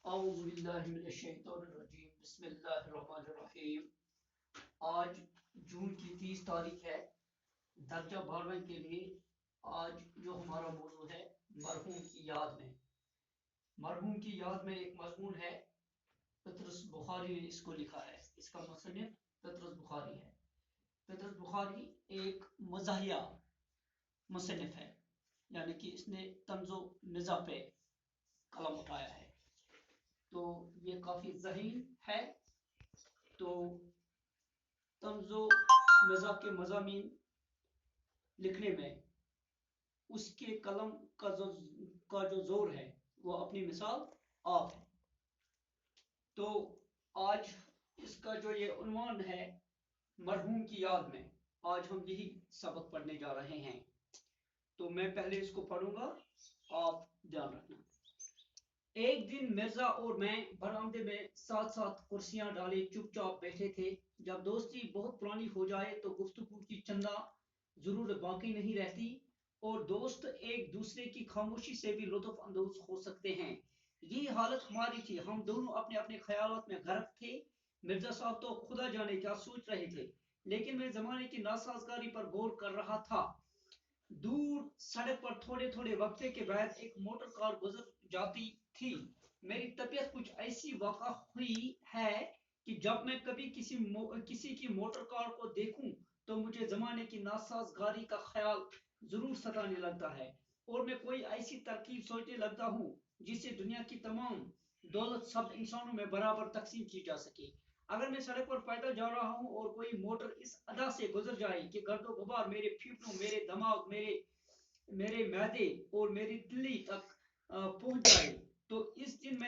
اعوذ باللہ من الشیطان الرجیم بسم اللہ الرحمن الرحیم۔ آج جون کی 30 تاریخ ہے۔ درجہ 12 کے لیے آج جو ہمارا موضوع ہے مرحوم کی یاد میں۔ مرحوم کی یاد میں ایک مضمون ہے، پطرس بخاری نے اس کو لکھا ہے۔ اس کا مصنف پطرس بخاری ہے۔ پطرس بخاری ایک مزاحیہ مصنف ہے، یعنی کہ اس نے طنز و مزاح پہ قلم اٹھایا ہے، تو یہ کافی ذہین ہے۔ تو طنز و مزاح کے مضامین لکھنے میں اس کے قلم کا جو زور ہے وہ اپنی مثال آپ ہے۔ تو آج اس کا جو یہ عنوان ہے مرحوم کی یاد میں، آج ہم یہی سبق پڑھنے جا رہے ہیں۔ تو میں پہلے اس کو پڑھوں گا، آپ دھیان رکھنا۔ ایک دن مرزا اور میں برآمدے میں ساتھ ساتھ کرسیاں ڈالے چپ چاپ بیٹھے تھے۔ جب دوستی بہت پرانی ہو جائے تو گفتگو کی چندہ ضرورت باقی نہیں رہتی اور دوست ایک دوسرے کی خاموشی سے بھی لطف اندوز ہو سکتے ہیں۔ یہی حالت ہماری تھی۔ ہم دونوں اپنے اپنے خیالات میں غرق تھے۔ مرزا صاحب تو خدا جانے کیا سوچ رہے تھے، لیکن میں زمانے کی ناسازگاری پر غور کر رہا تھا۔ دور سڑک پر تھوڑے تھوڑے وقفے کے بعد ایک موٹر کار گزر جاتی تھی۔ میری طبیعت کچھ ایسی واقع ہوئی ہے کہ جب میں کبھی کسی کی موٹر کار کو دیکھوں تو مجھے زمانے کی ناسازگاری کا خیال ضرور ستانے لگتا ہے، اور میں کوئی ایسی ترکیب سوچنے لگتا ہوں جس سے دنیا کی تمام دولت سب انسانوں میں برابر تقسیم کی جا سکے۔ اگر میں سڑک پر پیدل جا رہا ہوں اور کوئی موٹر اس ادا سے گزر جائے کہ گرد و غبار میرے پھیپھڑوں، میرے دماغ، میرے معدے اور میری تلی تک پہنچ جائے، تو اس دن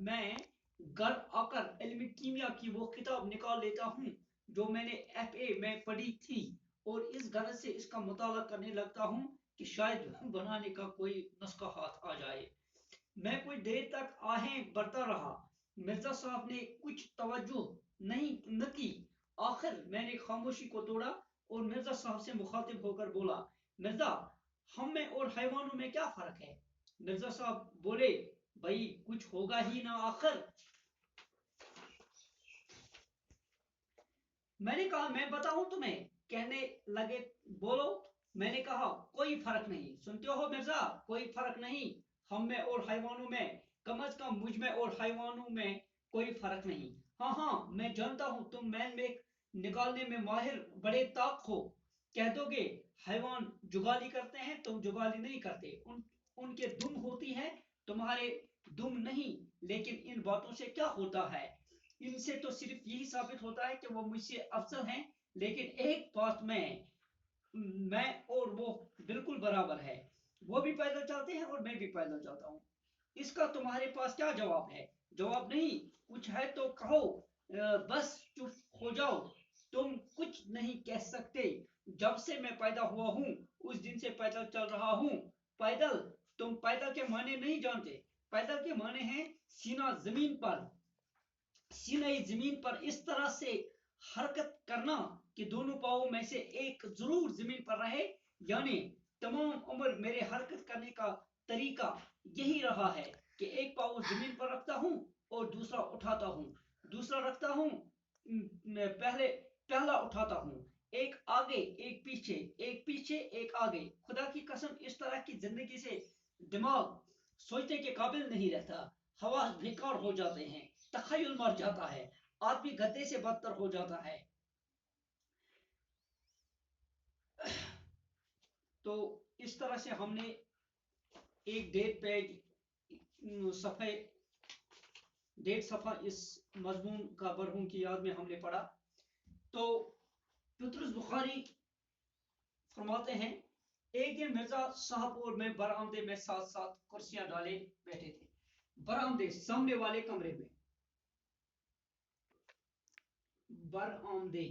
میں گھر آ کر علم کیمیا کی وہ کتاب نکال لیتا ہوں جو میں نے FA میں پڑھی تھی، اور اس غرض سے اس کا مطالعہ کرنے لگتا ہوں کہ شاید بنانے کا کوئی نسخہ ہاتھ آ جائے۔ میں کچھ دیر تک آہیں بھرتا رہا۔ مرزا صاحب نے کچھ توجہ نہ کی۔ آخر میں نے خاموشی کو توڑا اور مرزا صاحب سے مخاطب ہو کر بولا، مرزا، ہم میں اور حیوانوں میں کیا فرق ہے؟ مرزا صاحب بولے، بھائی کچھ ہوگا ہی نہ آخر۔ میں نے کہا، میں بتاؤں تمہیں؟ کہنے لگے، بولو۔ میں نے کہا، کوئی فرق نہیں۔ سنتے ہو مرزا، کوئی فرق نہیں ہم میں اور حیوانوں میں، کم از کم مجھ میں اور حیوانوں میں کوئی فرق نہیں۔ ہاں میں جانتا ہوں تم مین میک نکالنے میں ماہر بڑے طاق ہو۔ کہہ دو گے حیوان جگالی کرتے ہیں، تم جگالی نہیں کرتے، ان کے دم ہوتی ہے، تمہارے دم نہیں۔ لیکن ان باتوں سے کیا ہوتا ہے؟ ان سے تو صرف یہی ثابت ہوتا ہے کہ وہ مجھ سے افضل ہیں، لیکن ایک بات میں اور وہ بالکل برابر ہے۔ وہ بھی پیدل چلتے ہیں اور میں بھی پیدل چلتا ہوں۔ اس کا تمہارے پاس کیا جواب ہے؟ جواب نہیں، کچھ ہے تو کہو، بس چپ ہو جاؤ۔ تم کچھ نہیں کہہ سکتے۔ جب سے میں پیدا ہوا ہوں اس دن سے پیدل چل رہا ہوں۔ پیدل؟ تم پیدل کے معنی نہیں جانتے۔ پیدل کے معنی ہیں سینہ زمین پر اس طرح سے حرکت کرنا کہ دونوں پاؤں میں سے ایک ضرور زمین پر رہے۔ یعنی تمام عمر میرے حرکت کرنے کا طریقہ یہی رہا ہے کہ ایک پاؤں زمین پر رکھتا ہوں اور دوسرا اٹھاتا ہوں، دوسرا رکھتا ہوں، پہلا اٹھاتا ہوں، ایک آگے ایک پیچھے، ایک پیچھے ایک آگے۔ خدا کی قسم اس طرح کی زندگی سے دماغ سوچنے کے قابل نہیں رہتا، حواس بیکار ہو جاتے ہیں، تخیل مر جاتا ہے، آدمی گدے سے بدتر ہو جاتا ہے۔ تو اس طرح سے ہم نے ایک 1.5 صفحہ اس مضمون کا مرحوم کی یاد میں ہم نے پڑھا۔ تو پطرس بخاری فرماتے ہیں، ایک دن مرزا صاحب اور میں برآمدے میں ساتھ ساتھ کرسیاں ڈالے بیٹھے تھے۔ برآمدے، سامنے والے کمرے میں۔ برآمدے،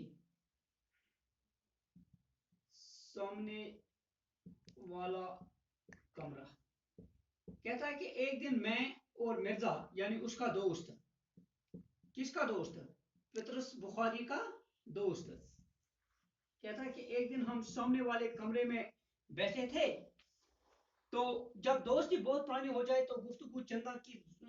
سامنے والا کمرہ۔ کہتا ہے کہ ایک دن میں اور مرزا، یعنی اس کا دوست۔ کس کا دوست؟ پطرس بخاری کا دوست۔ کہتا ہے کہ ایک دن ہم سامنے والے کمرے میں بیٹھے تھے، تو جب دوستی بہت پرانی ہو جائے تو گفتگو چندہ کی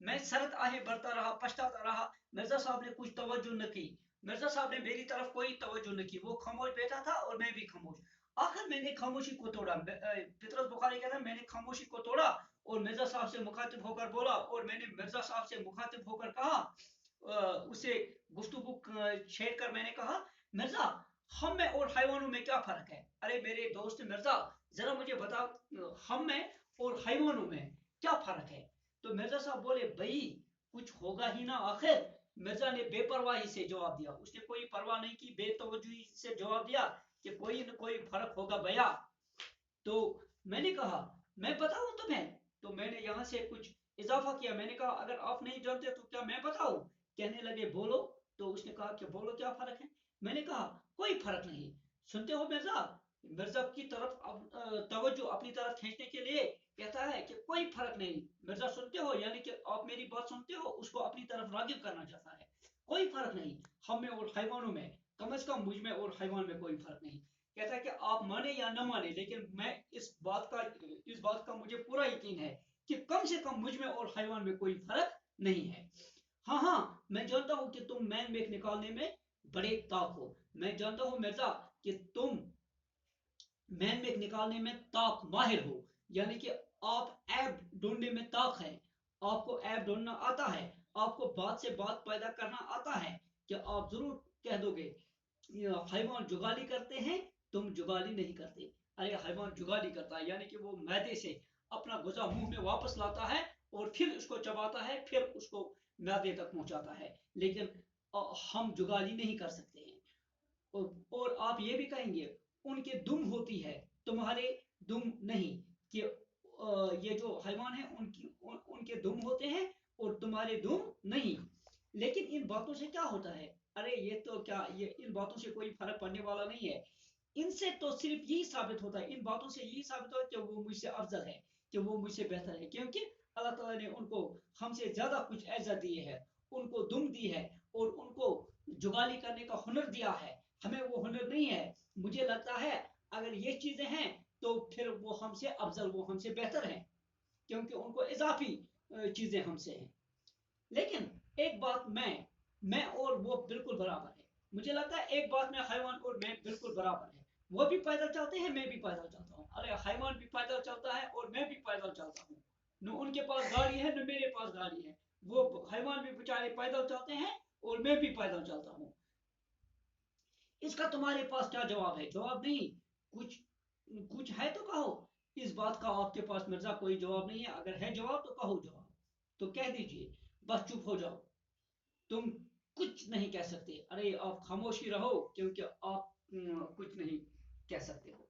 میں سرد آہیں بھرتا رہا، پچھتاتا رہا، مرزا صاحب نے کچھ توجہ نہ کی، مرزا صاحب نے میری طرف کوئی توجہ نہ کی، وہ خاموش بیٹھا تھا اور میں بھی خاموش۔ آخر میں نے خاموشی کو توڑا، پطرس بخاری کہتا ہے میں نے خاموشی کو توڑا اور مرزا صاحب سے مخاطب ہو کر بولا، اور میں نے مرزا صاحب سے مخاطب ہو کر کہا، اسے گفتگو چھیڑ کر میں نے کہا، مرزا ہم میں اور حیوانوں میں کیا فرق ہے؟ ارے میرے دوست مرزا ذرا مجھے بتا، ہم میں اور حیوانوں میں کیا فرق ہے؟ تو مرزا صاحب بولے بھائی کچھ ہوگا ہی نا آخر۔ مرزا نے بے پرواہی سے جواب دیا، اس نے کوئی پرواہ نہیں کی، بے توجہی سے جواب دیا کہ کوئی نہ کوئی فرق ہوگا بھیا۔ تو میں نے کہا میں بتاؤں تمہیں؟ تو میں نے یہاں سے کچھ اضافہ کیا، میں نے کہا اگر آپ نہیں جانتے تو کیا میں بتاؤں؟ کہنے لگے بولو۔ تو اس نے کہا کہ بولو کیا فرق ہے؟ میں نے کہا کوئی فرق نہیں، سنتے ہو مرزا؟ مرزا کی طرف توجہ اپنی طرف کھینچنے کے لیے کہتا ہے کہ کوئی فرق نہیں، مرزا سنتے ہو، یعنی کہ آپ میری بات سنتے ہو، اس کو اپنی طرف راغب کرنا چاہتا ہے۔ کوئی فرق نہیں ہم میں اور حیوانوں میں، کم از کم مجھ میں اور حیوان میں کوئی فرق نہیں۔ کہتا ہے کہ آپ مانے یا نہ مانے، لیکن میں اس بات کا مجھے پورا یقین ہے کہ کم سے کم مجھ میں اور حیوان میں کوئی فرق نہیں ہے۔ ہاں ہاں میں جانتا ہوں کہ تم مین میک نکالنے میں بڑے طاق ہو، میں جانتا ہوں مرزا کہ تم مین میک نکالنے میں طاق ماہر ہو، یعنی کہ آپ عیب ڈھونڈنے میں طاق ہے، آپ کو عیب ڈھونڈنا آتا ہے، آپ کو بات سے بات پیدا کرنا آتا ہے کہ آپ ضرور کہہ دو گے حیوان جگالی کرتے ہیں، تم جگالی نہیں کرتے۔ ارے حیوان جگالی کرتا ہے یعنی کہ وہ معدے سے اپنا غذا منہ میں واپس لاتا ہے اور پھر اس کو چباتا ہے، پھر اس کو معدے تک پہنچاتا ہے، لیکن ہم جگالی نہیں کر سکتے ہیں۔ اور آپ یہ بھی کہیں گے ان کے دم ہوتی ہے تمہارے دم نہیں، کہ یہ جو حیوان ہیں ان کے دم ہوتے ہیں اور تمہارے دم نہیں۔ لیکن ان باتوں سے کیا ہوتا ہے؟ ارے یہ تو کیا، یہ ان باتوں سے کوئی فرق پڑنے والا نہیں ہے، ان سے تو صرف یہی ثابت ہوتا ہے، ان باتوں سے یہی ثابت ہوتا ہے کہ وہ مجھ سے افضل ہے، کہ وہ مجھ سے بہتر ہے، کیونکہ اللہ تعالیٰ نے ان کو ہم سے زیادہ کچھ عزت دی ہے، ان کو دم دی ہے اور ان کو جگالی کرنے کا ہنر دیا ہے، ہمیں وہ ہنر نہیں ہے۔ مجھے لگتا ہے اگر یہ چیزیں ہیں تو پھر وہ ہم سے افضل، وہ ہم سے بہتر ہیں، کیونکہ ان کو اضافی چیزیں ہم سے ہیں۔ لیکن ایک بات میں اور وہ بالکل برابر ہے، مجھے لگتا ہے ایک بات میں حیوان اور میں بالکل برابر ہے، وہ بھی پیدل چلتے ہیں، میں بھی پیدل چلتا ہوں، ارے حیوان بھی پیدل چلتا ہے اور میں بھی پیدل چلتا ہوں، نہ ان کے پاس گاڑی ہے نہ میرے پاس گاڑی ہے، وہ حیوان بھی بیچارے پیدل چلتے ہیں اور میں بھی پیدل چلتا ہوں۔ اس کا تمہارے پاس کیا جواب ہے؟ جواب نہیں، کچھ کچھ ہے تو کہو۔ اس بات کا آپ کے پاس مرزا کوئی جواب نہیں ہے، اگر ہے جواب تو کہو جواب، تو کہہ دیجئے، بس چپ ہو جاؤ، تم کچھ نہیں کہہ سکتے، ارے آپ خاموشی رہو کیونکہ آپ کچھ نہیں کہہ سکتے ہو۔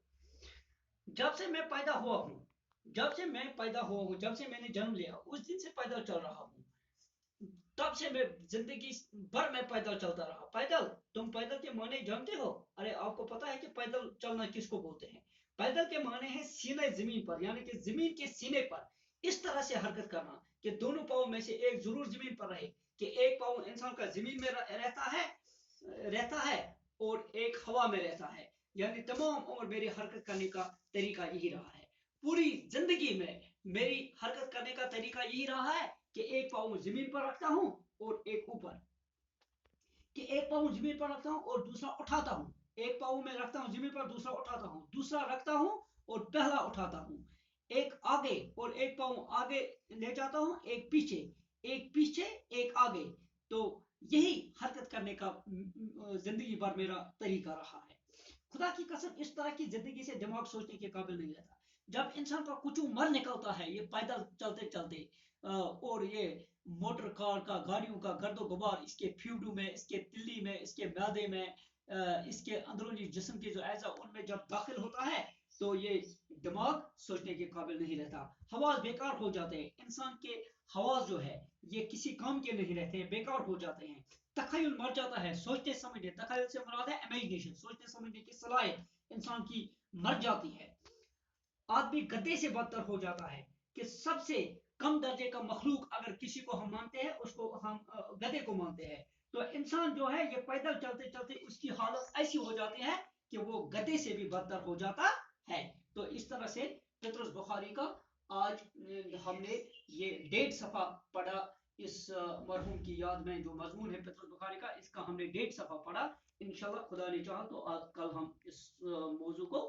جب سے میں پیدا ہوا ہوں، جب سے میں نے جنم لیا اس دن سے پیدل چل رہا ہوں، تب سے میں زندگی بھر میں پیدل چلتا رہا۔ پیدل، تم پیدل کے معنی جانتے ہو؟ ارے آپ کو پتا ہے کہ پیدل چلنا کس کو بولتے ہیں؟ پیدل کے معنی ہے سینے زمین پر، یعنی کہ زمین کے سینے پر اس طرح سے حرکت کرنا کہ دونوں پاؤں میں سے ایک ضرور زمین پر رہے، کہ ایک پاؤں انسان کا زمین میں رہتا ہے اور ایک ہوا میں رہتا ہے، یعنی تمام عمر میری حرکت کرنے کا طریقہ یہی رہا ہے، پوری زندگی میں میری حرکت کرنے کا طریقہ یہی رہا ہے کہ ایک پاؤں زمین پر رکھتا ہوں اور ایک اوپر، کہ ایک پاؤں زمین پر رکھتا ہوں اور دوسرا اٹھاتا ہوں، ایک پاؤں میں رکھتا ہوں زمین پر، دوسرا اٹھاتا ہوں، دوسرا رکھتا ہوں اور پہلا اٹھاتا ہوں، ایک آگے اور ایک پاؤں آگے لے جاتا ہوں، ایک پیچھے ایک آگے، تو یہی حرکت کرنے کا زندگی بھر میرا طریقہ رہا ہے۔ خدا کی قسم اس طرح کی زندگی سے دماغ سوچنے کے قابل نہیں رہتا۔ جب انسان کا کچھ مر نکلتا ہے یہ پیدل چلتے چلتے، اور یہ موٹر کار کا، گاڑیوں کا گرد و غبار اس کے پھیوڑوں میں، اس کے تلی میں، اس کے معدے میں، اس کے اندرونی جسم کے جو اعضاء ان میں جب داخل ہوتا ہے تو یہ دماغ سوچنے کے قابل نہیں رہتا، حواس بیکار ہو جاتے ہیں، انسان کے حواس جو ہے یہ کسی کام کے نہیں رہتے ہیں، بیکار ہو جاتے ہیں، تخیل مر جاتا ہے، سوچنے سمجھنے، تخیل سے مراد ہے امیجنیشن، سوچنے سمجھنے کی صلاحیت انسان کی مر جاتی ہے۔ آدمی گدے سے بدتر ہو جاتا ہے، کہ سب سے کم درجے کا مخلوق اگر کسی کو ہم مانتے ہیں اس کو ہم گدے کو مانتے ہیں، تو انسان جو ہے یہ پیدل چلتے چلتے اس کی حالت ایسی ہو جاتی ہے کہ وہ گدے سے بھی بدتر ہو جاتا ہے۔ تو اس طرح سے پطرس بخاری کا آج ہم نے یہ 1.5 صفحہ پڑھا اس مرحوم کی یاد میں جو مضمون ہے پطرت بخاری کا، اس کا ہم نے 1.5 صفحہ پڑھا. انشاءاللہ خدا نے چاہا تو آج کل ہم اس موضوع کو